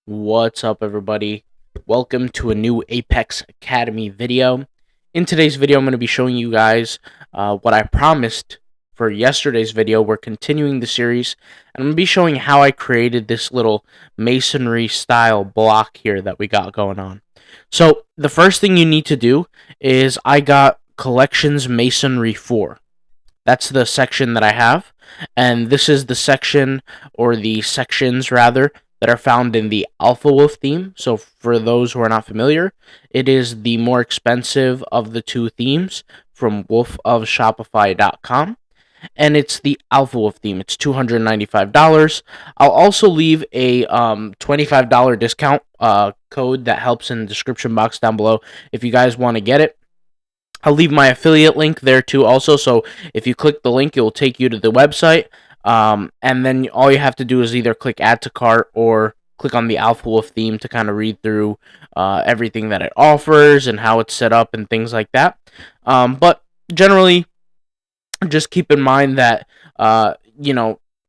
What's up, everybody? Welcome to a new Apex Academy video. In today's video, I'm going to be showing you guys what I promised for yesterday's video. We're continuing the series, and I'm going to be showing how I created this little masonry style block here that we got going on. So the first thing you need to do is I got Collections Masonry 4. That's the section that I have, and this is the section, or the sections rather, that are found in the Alpha Wolf theme. So for those who are not familiar, it is the more expensive of the two themes from wolfofshopify.com, and it's the Alpha Wolf theme. It's $295. I'll also leave a $25 discount code that helps in the description box down below if you guys want to get it. I'll leave my affiliate link there too also, so if you click the link, it will take you to the website, and then all you have to do is either click add to cart or click on the Alpha Wolf theme to kind of read through everything that it offers and how it's set up and things like that. But generally, just keep in mind that, I'm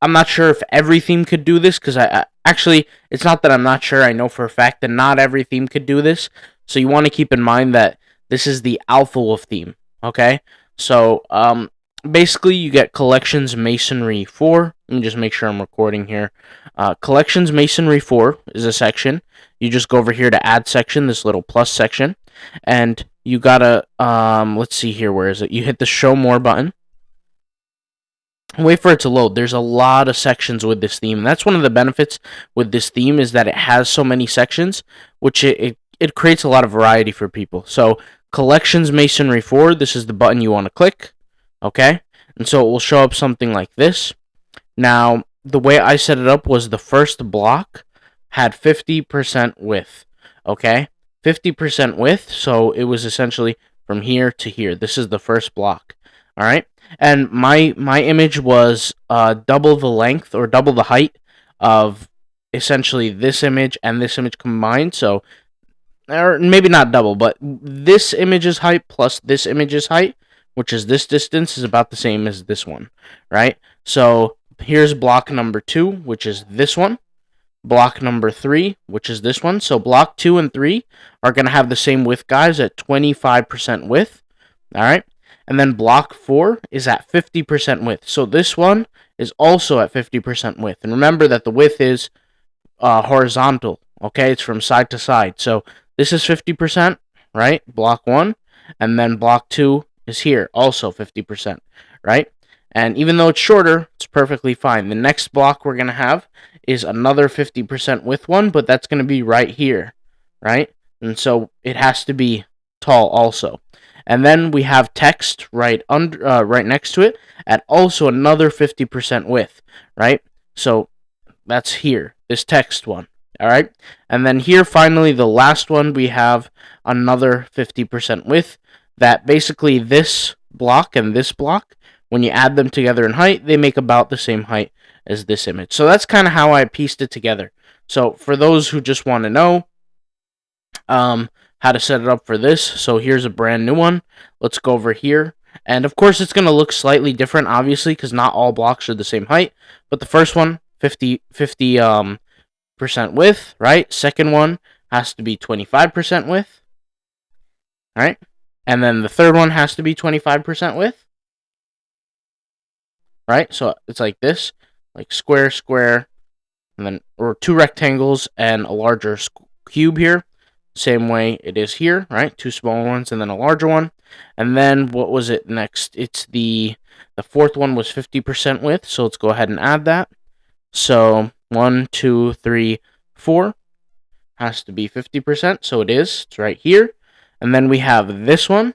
not sure if every theme could do this, because actually, it's not that I'm not sure. I know for a fact that not every theme could do this, so you want to keep in mind that this is the Alpha Wolf theme, okay? So, basically, you get Collections Masonry 4. Let me just make sure I'm recording here. Collections Masonry 4 is a section. You just go over here to Add Section, this little plus section, and you gotta, let's see here, where is it? You hit the Show More button. Wait for it to load. There's a lot of sections with this theme. And that's one of the benefits with this theme, is that it has so many sections, which it creates a lot of variety for people. So, Collections Masonry 4, this is the button you want to click, okay? And so it will show up something like this. Now, the way I set it up was the first block had 50% width, okay? 50% width, so it was essentially from here to here. This is the first block, all right? And my image was double the length, or double the height of essentially this image and this image combined. So, or maybe not double, but this image's height plus this image's height, which is this distance, is about the same as this one, right? So here's block number 2, which is this one. Block number 3, which is this one. So block 2 and 3 are going to have the same width, guys, at 25% width, all right? And then block 4 is at 50% width. So this one is also at 50% width. And remember that the width is horizontal, okay? It's from side to side. So this is 50%, right? Block 1. And then block 2 is here, also 50%, right? And even though it's shorter, it's perfectly fine. The next block we're going to have is another 50% width one, but that's going to be right here, right? And so it has to be tall also. And then we have text right next to it at also another 50% width, right? So that's here, this text one. All right, and then here, finally, the last one, we have another 50% width. That basically this block and this block, when you add them together in height, they make about the same height as this image. So that's kind of how I pieced it together. So for those who just want to know how to set it up for this, so here's a brand new one. Let's go over here. And of course, it's going to look slightly different, obviously, because not all blocks are the same height. But the first one, 50% width, right? Second one has to be 25% width, right? And then the third one has to be 25% width, right? So it's like this, like square, square, and then, or two rectangles and a larger cube here. Same way it is here, right? Two small ones and then a larger one. And then what was it next? It's the fourth one was 50% width, so let's go ahead and add that. So 1, 2, 3, 4 has to be 50%, so it is. It's right here. And then we have this one,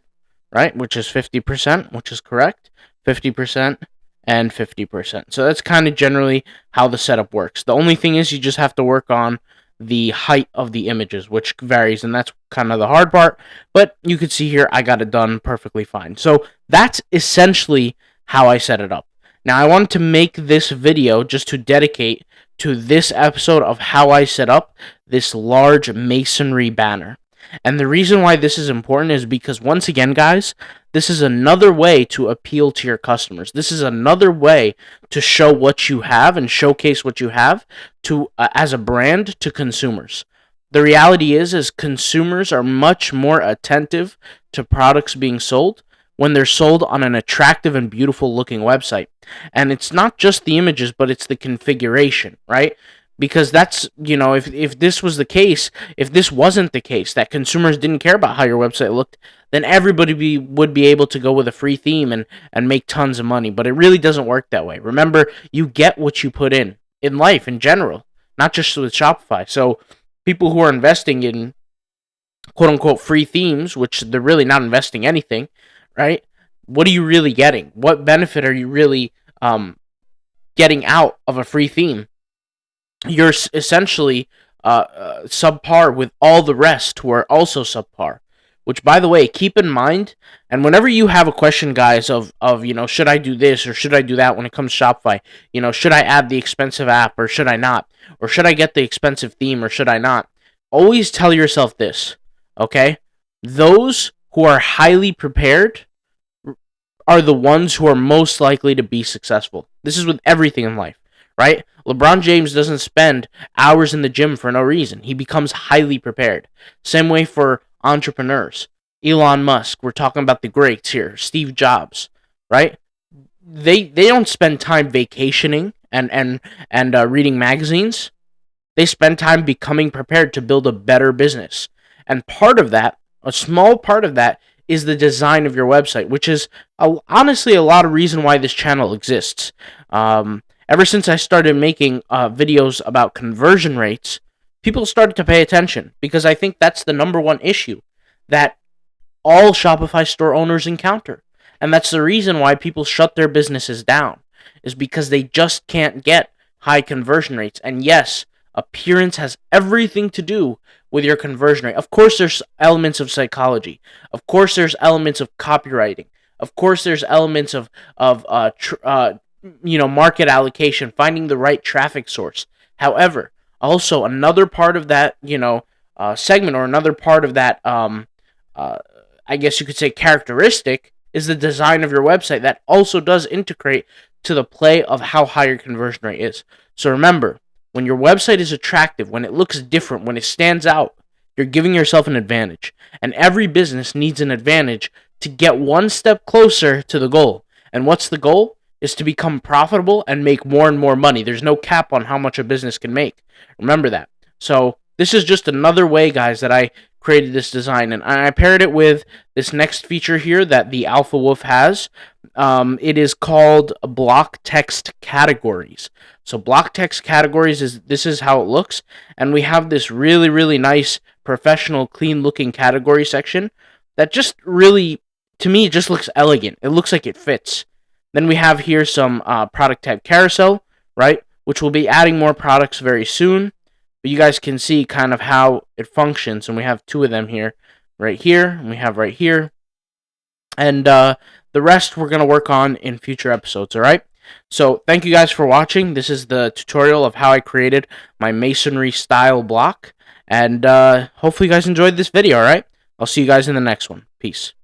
right, which is 50%, which is correct. 50% and 50%. So that's kind of generally how the setup works. The only thing is you just have to work on the height of the images, which varies, and that's kind of the hard part. But you can see here, I got it done perfectly fine. So that's essentially how I set it up. Now, I wanted to make this video just to dedicate to this episode of how I set up this large masonry banner. And the reason why this is important is because, once again, guys, this is another way to appeal to your customers. This is another way to show what you have and showcase what you have to as a brand to consumers. The reality is consumers are much more attentive to products being sold when they're sold on an attractive and beautiful looking website. And it's not just the images, but it's the configuration, right? Because that's, if this was the case, if this wasn't the case, that consumers didn't care about how your website looked, then everybody would be able to go with a free theme and make tons of money. But it really doesn't work that way. Remember, you get what you put in life in general, not just with Shopify. So people who are investing in quote unquote free themes, which they're really not investing anything, right? What are you really getting? What benefit are you really getting out of a free theme? You're essentially subpar with all the rest who are also subpar. Which, by the way, keep in mind, and whenever you have a question, guys, of should I do this or should I do that when it comes to Shopify? Should I add the expensive app or should I not? Or should I get the expensive theme or should I not? Always tell yourself this, okay? Those who are highly prepared are the ones who are most likely to be successful. This is with everything in life, right? LeBron James doesn't spend hours in the gym for no reason. He becomes highly prepared. Same way for entrepreneurs. Elon Musk, we're talking about the greats here. Steve Jobs, right? They don't spend time vacationing and reading magazines. They spend time becoming prepared to build a better business. And part of that, a small part of that, is the design of your website, which is honestly a lot of reason why this channel exists. Ever since I started making videos about conversion rates, people started to pay attention because I think that's the number one issue that all Shopify store owners encounter. And that's the reason why people shut their businesses down, is because they just can't get high conversion rates. And yes, appearance has everything to do with your conversion rate. Of course, there's elements of psychology. Of course, there's elements of copywriting. Of course, there's elements of market allocation, finding the right traffic source. However, also another part of that, segment, or another part of that, I guess you could say characteristic, is the design of your website that also does integrate to the play of how high your conversion rate is. So remember, when your website is attractive, when it looks different, when it stands out, you're giving yourself an advantage. And every business needs an advantage to get one step closer to the goal. And what's the goal? Is to become profitable and make more and more money. There's no cap on how much a business can make. Remember that. So this is just another way, guys, that I created this design. And I paired it with this next feature here that the Alpha Wolf has. It is called block text categories. So block text categories this is how it looks. And we have this really, really nice, professional, clean looking category section that just really, to me, just looks elegant. It looks like it fits. Then we have here some product type carousel, right? Which will be adding more products very soon. But you guys can see kind of how it functions. And we have two of them here, right here, and we have right here. And the rest we're going to work on in future episodes, all right? So thank you guys for watching. This is the tutorial of how I created my Masonry style block. And hopefully you guys enjoyed this video, all right? I'll see you guys in the next one. Peace.